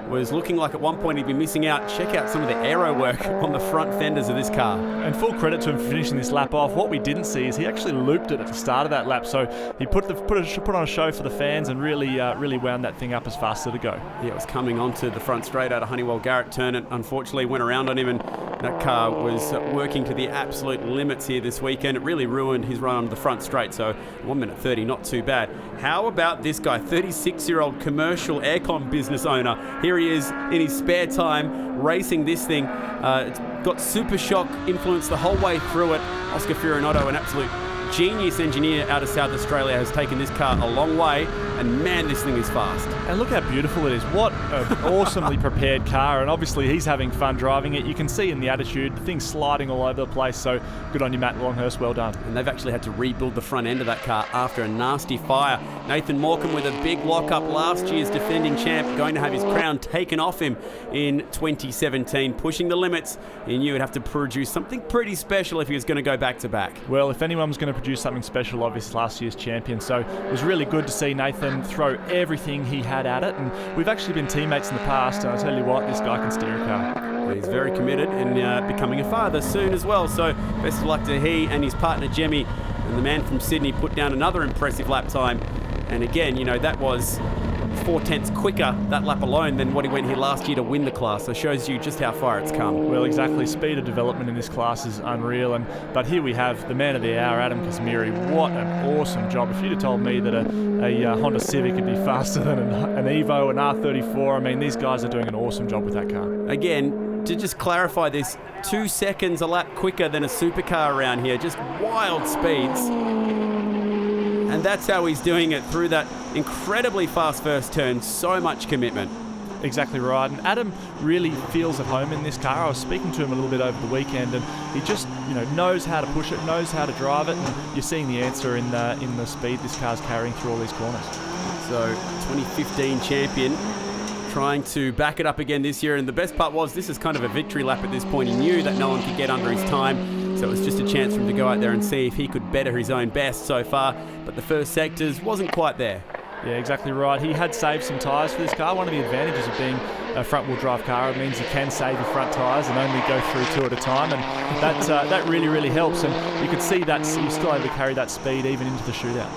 Was looking like at one point he'd be missing out. Check out some of the aero work on the front fenders of this car. And full credit to him for finishing this lap off. What we didn't see is he actually looped it at the start of that lap, so he put on a show for the fans and really wound that thing up as fast as it go. Yeah, it was coming onto the front straight out of Honeywell Garrett turn. It unfortunately went around on him, and that car was working to the absolute limits here this weekend. It really ruined his run on the front straight, so 1 minute 30, not too bad. How about this guy, 36-year-old commercial aircon business owner? Here he is in his spare time racing this thing. It's got Super Shock influence the whole way through it. Oscar Fiorinotto, an absolute genius engineer out of South Australia, has taken this car a long way, and man, this thing is fast. And look how beautiful it is. What an awesomely prepared car, and obviously he's having fun driving it. You can see in the attitude, the thing's sliding all over the place, so good on you, Matt Longhurst, well done. And they've actually had to rebuild the front end of that car after a nasty fire. Nathan Morecambe with a big lock-up, last year's defending champ, going to have his crown taken off him in 2017, pushing the limits. He knew he'd have to produce something pretty special if he was going to go back-to-back. Well, if anyone was going to produce something special, obviously last year's champion, so it was really good to see Nathan throw everything he had at it, and we've actually been teammates in the past, and I tell you what, this guy can steer a car. He's very committed and becoming a father soon as well, so best of luck to he and his partner Jemmy. And the man from Sydney put down another impressive lap time, and again, you know, that was 4/10 quicker, that lap alone, than what he went here last year to win the class. So it shows you just how far it's come. Well, exactly. Speed of development in this class is unreal. But here we have the man of the hour, Adam Kazmiri. What an awesome job. If you'd have told me that a Honda Civic would be faster than an Evo, an R34, I mean, these guys are doing an awesome job with that car. Again, to just clarify this, 2 seconds a lap quicker than a supercar around here. Just wild speeds. And that's how he's doing it through that incredibly fast first turn. So much commitment. Exactly right. And Adam really feels at home in this car. I was speaking to him a little bit over the weekend, and he just, knows how to push it, knows how to drive it, and you're seeing the answer in the speed this car's carrying through all these corners. So 2015 champion, trying to back it up again this year, and the best part was this is kind of a victory lap at this point. He knew that no one could get under his time, so it was just a chance for him to go out there and see if he could better his own best so far, but the first sectors wasn't quite there. Yeah, exactly right. He had saved some tyres for this car. One of the advantages of being a front-wheel drive car, it means you can save your front tyres and only go through 2 at a time, and that really, really helps, and you could see that you're still able to carry that speed even into the shootout.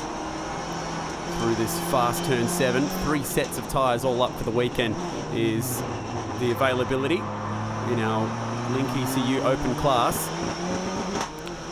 Through this fast turn 7, 3 sets of tyres all up for the weekend is the availability in our Link ECU Open class.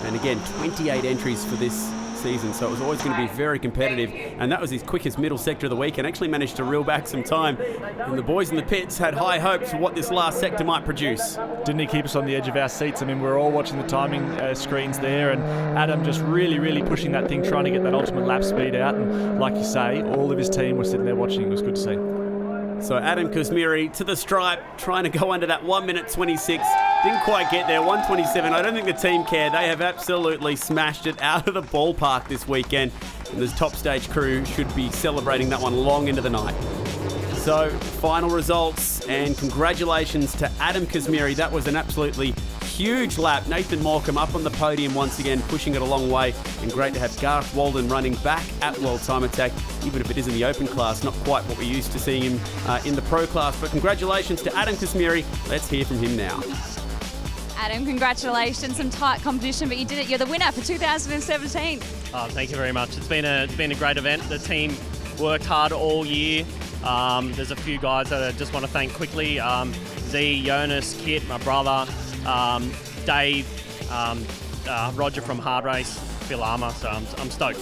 And again, 28 entries for this season, so it was always going to be very competitive, and that was his quickest middle sector of the week and actually managed to reel back some time. And the boys in the pits had high hopes for what this last sector might produce. Didn't he keep us on the edge of our seats? I mean, we're all watching the timing screens there, and Adam just really pushing that thing, trying to get that ultimate lap speed out. And like you say, all of his team was sitting there watching. It was good to see. So Adam Kuzmiri to the stripe, trying to go under that 1 minute 26. Didn't quite get there, 1:27. I don't think the team care. They have absolutely smashed it out of the ballpark this weekend. And the top stage crew should be celebrating that one long into the night. So final results, and congratulations to Adam Kuzmiri. That was an absolutely huge lap. Nathan Morecambe up on the podium once again, pushing it a long way, and great to have Gareth Walden running back at World Time Attack, even if it is in the open class, not quite what we're used to seeing him in the pro class. But congratulations to Adam Kuzmiri. Let's hear from him now. Adam, congratulations. Some tight competition, but you did it. You're the winner for 2017. Oh, thank you very much. It's been a great event. The team worked hard all year. There's a few guys that I just want to thank quickly. Z, Jonas, Kit, my brother, Dave, Roger from Hard Race, Phil Armour, so I'm stoked.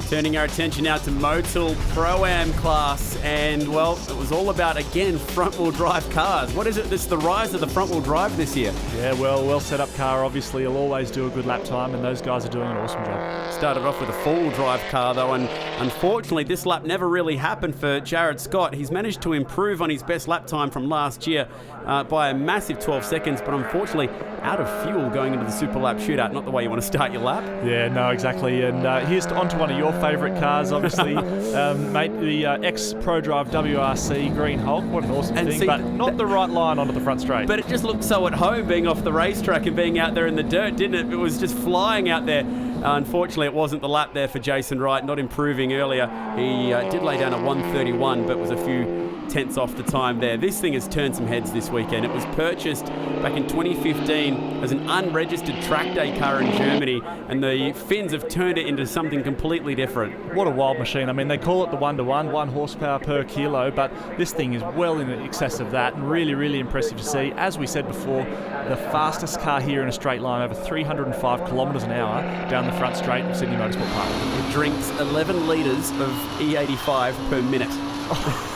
Turning our attention now to Motul Pro-Am class, and well, it was all about, again, front-wheel drive cars. What is it that's the rise of the front-wheel drive this year? Yeah, well set up car, obviously. He'll always do a good lap time, and those guys are doing an awesome job. Started off with a four-wheel drive car, though, and unfortunately, this lap never really happened for Jared Scott. He's managed to improve on his best lap time from last year by a massive 12 seconds, but unfortunately, out of fuel going into the Super Lap shootout. Not the way you want to start your lap. Yeah, no, exactly. And here's onto one of your favourite cars, obviously, mate, the ex-Pro Drive WRC Green Hulk. What an awesome thing, but not the right line onto the front straight. But it just looked so at home being off the racetrack and being out there in the dirt, didn't it? It was just flying out there. Unfortunately, it wasn't the lap there for Jason Wright, not improving earlier. He did lay down at 1:31, but was a few tenths off the time there. This thing has turned some heads this weekend. It was purchased back in 2015 as an unregistered track day car in Germany, and the Finns have turned it into something completely different. What a wild machine. I mean, they call it the 1-to-1, 1 horsepower per kilo, but this thing is well in excess of that, and really impressive to see. As we said before, the fastest car here in a straight line, over 305 kilometres an hour down the front straight of Sydney Motorsport Park. It drinks 11 litres of E85 per minute.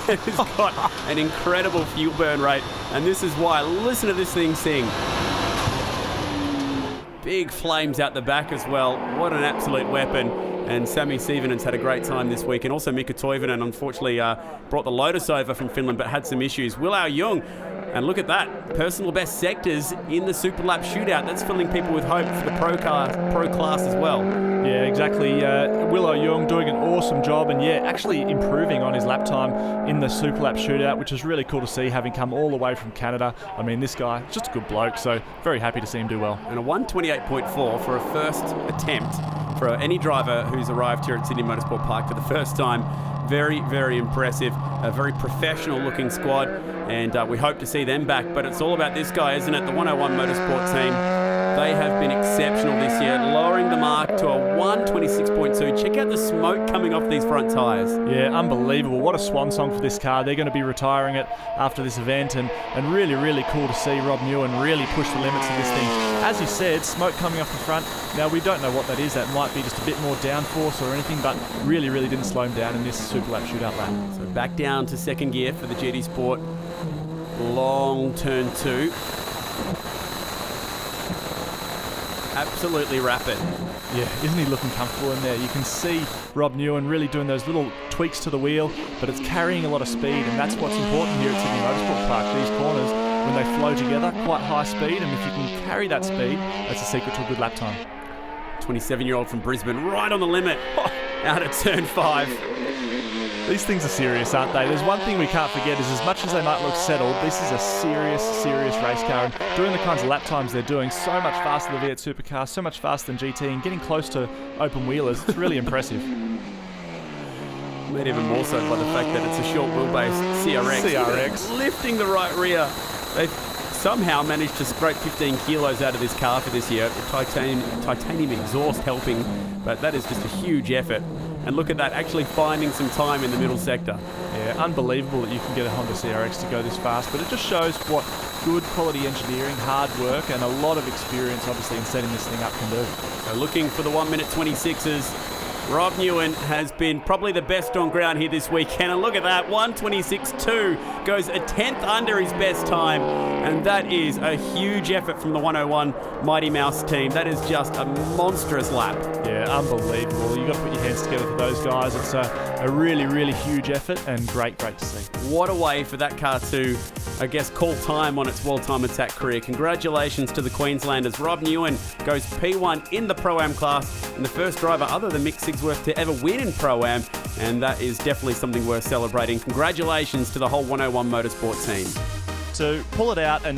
It's got an incredible fuel burn rate, and this is why. Listen to this thing sing. Big flames out the back as well. What an absolute weapon. And Sami Siivinen's had a great time this week, and also Mika Toivonen unfortunately brought the Lotus over from Finland but had some issues. Will Jung, and look at that, personal best sectors in the Super Lap shootout. That's filling people with hope for the pro class as well. Yeah, exactly. Will Jung doing an awesome job, and yeah, actually improving on his lap time in the Super Lap shootout, which is really cool to see, having come all the way from Canada. I mean, this guy, just a good bloke, so very happy to see him do well. And a 1:28.4 for a first attempt for any driver who's arrived here at Sydney Motorsport Park for the first time. Very impressive. A very professional looking squad, and we hope to see them back. But it's all about this guy, isn't it? The 101 Motorsport team. They have been exceptional this year, lowering the mark to a 1:26.2. Check out the smoke coming off these front tyres. Yeah, unbelievable. What a swan song for this car. They're going to be retiring it after this event, and really cool to see Rob Newen really push the limits of this thing. As you said, smoke coming off the front. Now, we don't know what that is. That might be just a bit more downforce or anything, but really didn't slow him down in this Super Lap shootout lap. So back down to second gear for the GT Sport. Long turn 2. Absolutely rapid. Yeah, isn't he looking comfortable in there? You can see Rob Newen really doing those little tweaks to the wheel, but it's carrying a lot of speed, and that's what's important here at Sydney Motorsport Park. These corners, when they flow together, quite high speed, and if you can carry that speed, that's the secret to a good lap time. 27-year-old from Brisbane, right on the limit, out at turn 5. These things are serious, aren't they? There's one thing we can't forget is, as much as they might look settled, this is a serious race car, and doing the kinds of lap times they're doing, so much faster than the V8 Supercar, so much faster than GT, and getting close to open wheelers, it's really impressive. Made even more so by the fact that it's a short wheelbase CRX. Lifting the right rear. They've somehow managed to scrape 15 kilos out of this car for this year. The titanium exhaust helping, but that is just a huge effort. And look at that, actually finding some time in the middle sector. Yeah, unbelievable that you can get a Honda CRX to go this fast, but it just shows what good quality engineering, hard work, and a lot of experience, obviously, in setting this thing up can do. So looking for the 1 minute 26s. Rob Newen has been probably the best on ground here this weekend, and look at that, 1:26.2 goes a tenth under his best time, and that is a huge effort from the 101 Mighty Mouse team. That is just a monstrous lap. Yeah, unbelievable. You've got to put your hands together for those guys. It's a really, really huge effort, and great to see. What a way for that car to, I guess, call time on its World Time Attack career. Congratulations to the Queenslanders. Rob Newen goes P1 in the Pro-Am class, and the first driver other than Mick Sigsworth to ever win in Pro-Am, and that is definitely something worth celebrating. Congratulations to the whole 101 Motorsport team. To pull it out and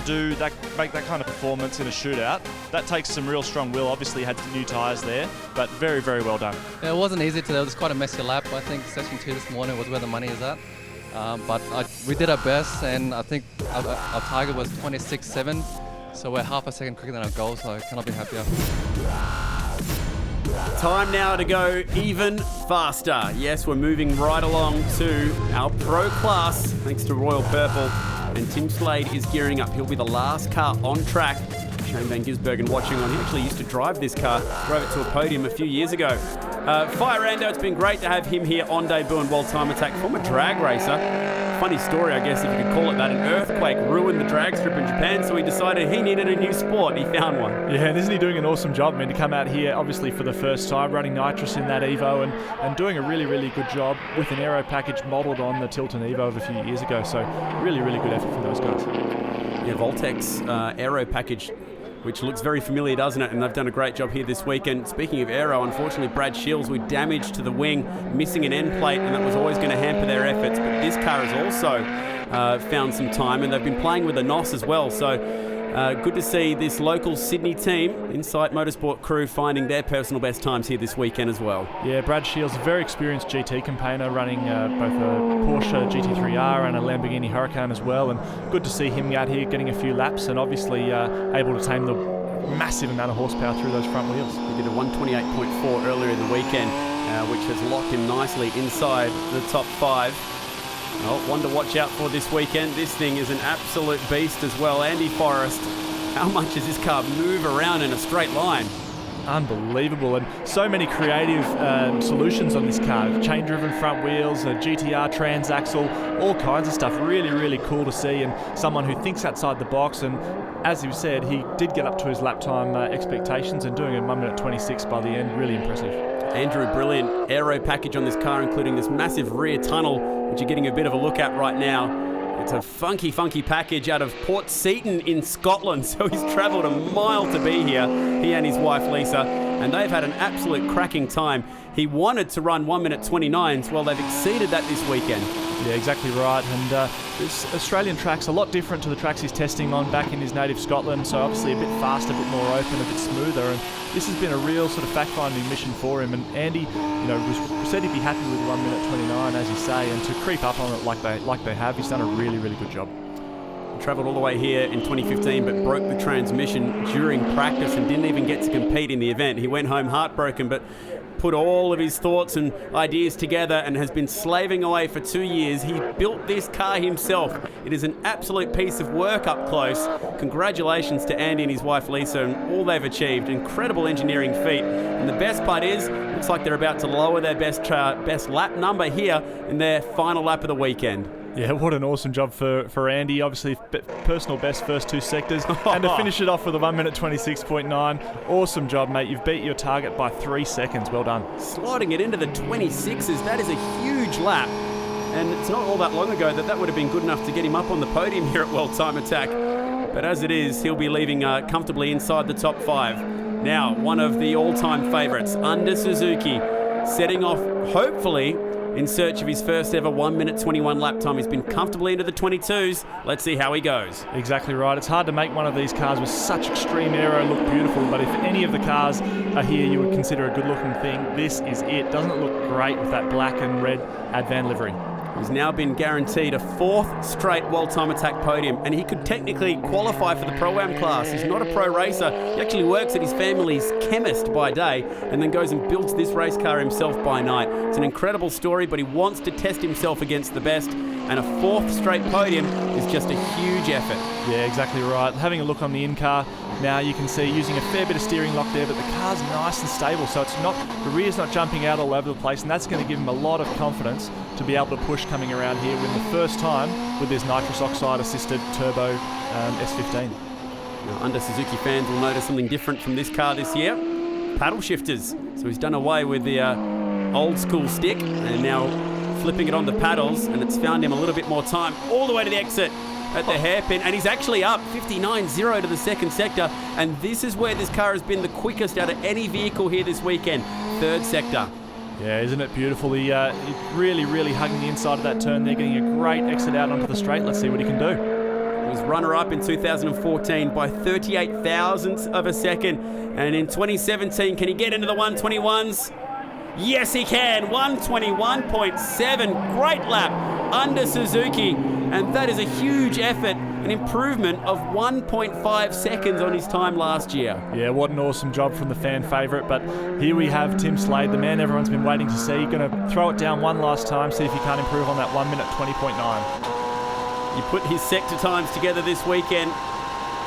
make that kind of performance in a shootout, that takes some real strong will. Obviously had new tyres there, but very, very well done. Yeah, it wasn't easy today. It was quite a messy lap. I think session 2 this morning was where the money is at. But we did our best, and I think our target was 26.7, so we're half a second quicker than our goal, so I cannot be happier. Time now to go even faster. Yes, we're moving right along to our pro class, thanks to Royal Purple. And Tim Slade is gearing up. He'll be the last car on track. Shane Van Gisbergen watching on. He actually used to drive this car, drove it to a podium a few years ago. Fire Rando, it's been great to have him here on debut in World Time Attack. Former drag racer. Funny story, I guess, if you could call it that. An earthquake ruined the drag strip in Japan, so he decided he needed a new sport. He found one. Yeah, and isn't he doing an awesome job? I mean, to come out here, obviously, for the first time, running nitrous in that Evo and doing a really, really good job with an aero package modelled on the Tilton Evo of a few years ago. So really, really good effort from those guys. Yeah, Voltec's aero package, which looks very familiar, doesn't it? And they've done a great job here this weekend. Speaking of aero, unfortunately, Brad Shields with damage to the wing, missing an end plate, and that was always going to hamper their efforts. But this car has also found some time, and they've been playing with the NOS as well. So good to see this local Sydney team, Insight Motorsport crew, finding their personal best times here this weekend as well. Yeah, Brad Shields, a very experienced GT campaigner, running both a Porsche GT3R and a Lamborghini Huracan as well, and good to see him out here getting a few laps and obviously able to tame the massive amount of horsepower through those front wheels. He did a 128.4 earlier in the weekend, which has locked him nicely inside the top 5. Oh, one to watch out for this weekend. This thing is an absolute beast as well. Andy Forrest, how much does this car move around in a straight line? Unbelievable, and so many creative solutions on this car. Chain-driven front wheels, a GTR transaxle, all kinds of stuff. Really, really cool to see, and someone who thinks outside the box. And as you said, he did get up to his lap time expectations, and doing a 1 minute 26 by the end, really impressive. Andrew, brilliant aero package on this car, including this massive rear tunnel, which you're getting a bit of a look at right now. It's a funky package out of Port Seton in Scotland, so he's travelled a mile to be here, he and his wife Lisa, and they've had an absolute cracking time. He wanted to run 1 minute 29s, well, they've exceeded that this weekend. Yeah, exactly right, and this Australian track's a lot different to the tracks he's testing on back in his native Scotland, so obviously a bit faster, a bit more open, a bit smoother, and this has been a real sort of fact-finding mission for him. And Andy, said he'd be happy with 1 minute 29, as you say, and to creep up on it like they have, he's done a really, really good job. He travelled all the way here in 2015, but broke the transmission during practice and didn't even get to compete in the event. He went home heartbroken, but put all of his thoughts and ideas together and has been slaving away for 2 years. He built this car himself. It is an absolute piece of work up close. Congratulations to Andy and his wife Lisa and all they've achieved. Incredible engineering feat. And the best part is, looks like they're about to lower their best lap number here in their final lap of the weekend. Yeah, what an awesome job for Andy. Obviously, personal best first 2 sectors. And to finish it off with a 1 minute 26.9. Awesome job, mate. You've beat your target by 3 seconds. Well done. Sliding it into the 26s. That is a huge lap. And it's not all that long ago that would have been good enough to get him up on the podium here at World Time Attack. But as it is, he'll be leaving comfortably inside the top 5. Now, one of the all-time favourites, Under Suzuki, setting off, hopefully, in search of his first ever 1 minute 21 lap time. He's been comfortably into the 22s. Let's see how he goes. Exactly right. It's hard to make one of these cars with such extreme aero look beautiful, but if any of the cars are here you would consider a good looking thing, this is it. Doesn't it look great with that black and red Advan livery? He's now been guaranteed a 4th straight World Time Attack podium, and he could technically qualify for the Pro-Am class. He's not a pro racer. He actually works at his family's chemist by day and then goes and builds this race car himself by night. It's an incredible story, but he wants to test himself against the best, and a 4th straight podium is just a huge effort. Yeah, exactly right. Having a look on the in-car now, you can see using a fair bit of steering lock there, but the car's nice and stable, so it's not, the rear's not jumping out all over the place, and that's going to give him a lot of confidence to be able to push coming around here with the first time with this nitrous oxide assisted turbo S15. Now, under Suzuki fans will notice something different from this car this year. Paddle shifters. So he's done away with the old school stick and now flipping it on the paddles, and it's found him a little bit more time all the way to the exit at the hairpin, and he's actually up 59.0 to the second sector, and this is where this car has been the quickest out of any vehicle here this weekend. 3rd sector. Yeah, isn't it beautiful? He really, really hugging the inside of that turn there, getting a great exit out onto the straight. Let's see what he can do. He was runner-up in 2014 by 38 thousandths of a second, and in 2017, can he get into the 121s? Yes, he can. 121.7. Great lap under Suzuki, and that is a huge effort, an improvement of 1.5 seconds on his time last year. Yeah, what an awesome job from the fan favourite. But here we have Tim Slade, the man everyone's been waiting to see. Going to throw it down one last time, see if he can't improve on that 1 minute 20.9. You put his sector times together this weekend,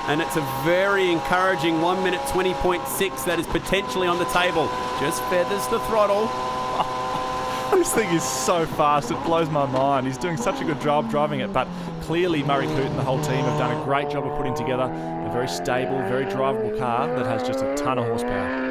and it's a very encouraging 1 minute 20.6 that is potentially on the table. Just feathers the throttle. This thing is so fast, it blows my mind. He's doing such a good job driving it, but clearly Murray Coote and the whole team have done a great job of putting together a very stable, very drivable car that has just a ton of horsepower.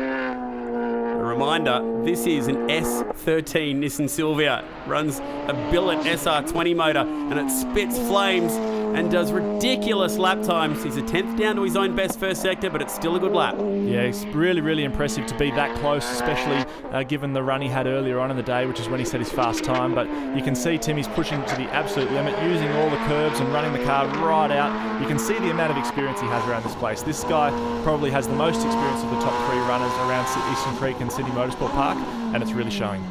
A reminder, this is an S13 Nissan Silvia. Runs a billet SR20 motor, and it spits flames and does ridiculous lap times. He's a 10th down to his own best first sector, but it's still a good lap. Yeah, it's really, really impressive to be that close, especially given the run he had earlier on in the day, which is when he set his fast time. But you can see Timmy's pushing to the absolute limit, using all the curbs and running the car right out. You can see the amount of experience he has around this place. This guy probably has the most experience of the top 3 runners around Eastern Creek and Sydney Motorsport Park, and it's really showing.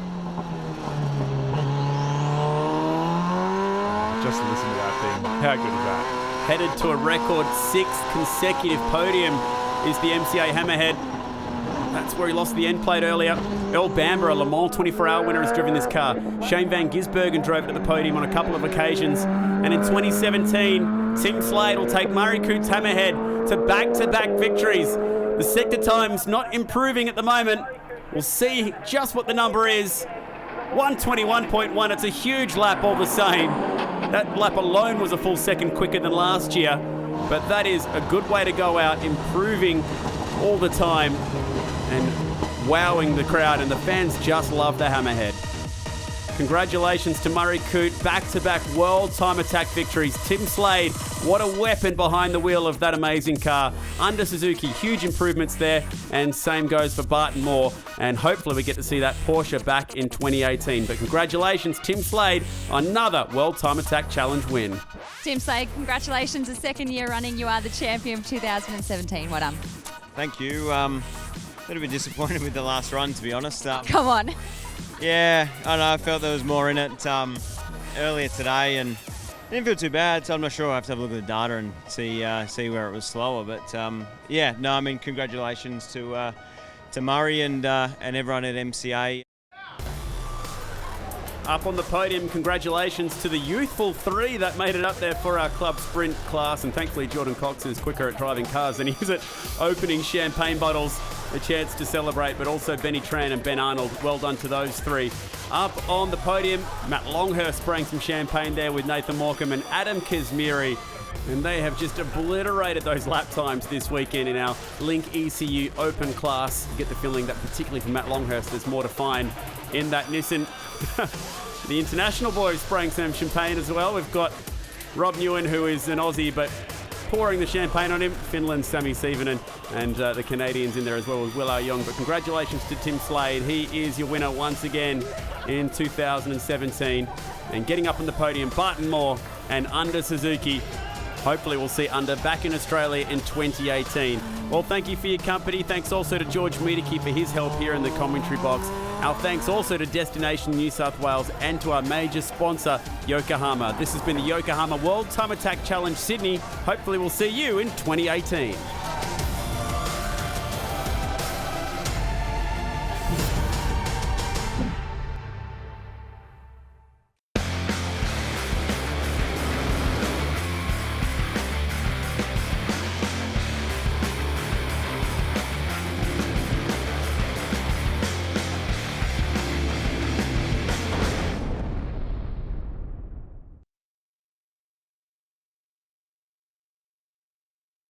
Just listen to that thing. How good is that? Headed to a record 6th consecutive podium is the MCA Hammerhead. That's where he lost the end plate earlier. Earl Bamber, a Le Mans 24-hour winner, has driven this car. Shane Van Gisbergen drove it at the podium on a couple of occasions. And in 2017, Tim Slade will take Murray Coote's Hammerhead to back-to-back victories. The sector time's not improving at the moment. We'll see just what the number is. 121.1, it's a huge lap all the same. That lap alone was a full second quicker than last year, but that is a good way to go out, improving all the time and wowing the crowd, and the fans just love the Hammerhead. Congratulations to Murray Coote, back-to-back World Time Attack victories. Tim Slade, what a weapon behind the wheel of that amazing car. Under Suzuki, huge improvements there, and same goes for Barton Moore, and hopefully we get to see that Porsche back in 2018. But congratulations, Tim Slade, another World Time Attack Challenge win. Tim Slade, congratulations, the 2nd year running. You are the champion of 2017. Well done. Thank you. A little bit disappointed with the last run, to be honest. Come on. Yeah, I know. I felt there was more in it earlier today, and it didn't feel too bad. So I'm not sure. I have to have a look at the data and see where it was slower. But yeah, no. I mean, congratulations to Murray and everyone at MCA. Up on the podium, congratulations to the youthful 3 that made it up there for our club sprint class, and thankfully Jordan Cox is quicker at driving cars than he is at opening champagne bottles. A chance to celebrate, but also Benny Tran and Ben Arnold. Well done to those 3. Up on the podium, Matt Longhurst spraying some champagne there with Nathan Morecambe and Adam Kazmiri. And they have just obliterated those lap times this weekend in our Link ECU Open class. You get the feeling that particularly for Matt Longhurst, there's more to find in that Nissan. The international boys spraying some champagne as well. We've got Rob Newen, who is an Aussie, but pouring the champagne on him. Finland's Sami Siivonen, and the Canadians in there as well as Will Young. But congratulations to Tim Slade. He is your winner once again in 2017. And getting up on the podium, Barton Moore and Under Suzuki. hopefully we'll see Under back in Australia in 2018. Well, thank you for your company. Thanks also to George Miedeke for his help here in the commentary box. Our thanks also to Destination New South Wales and to our major sponsor, Yokohama. This has been the Yokohama World Time Attack Challenge Sydney. Hopefully we'll see you in 2018.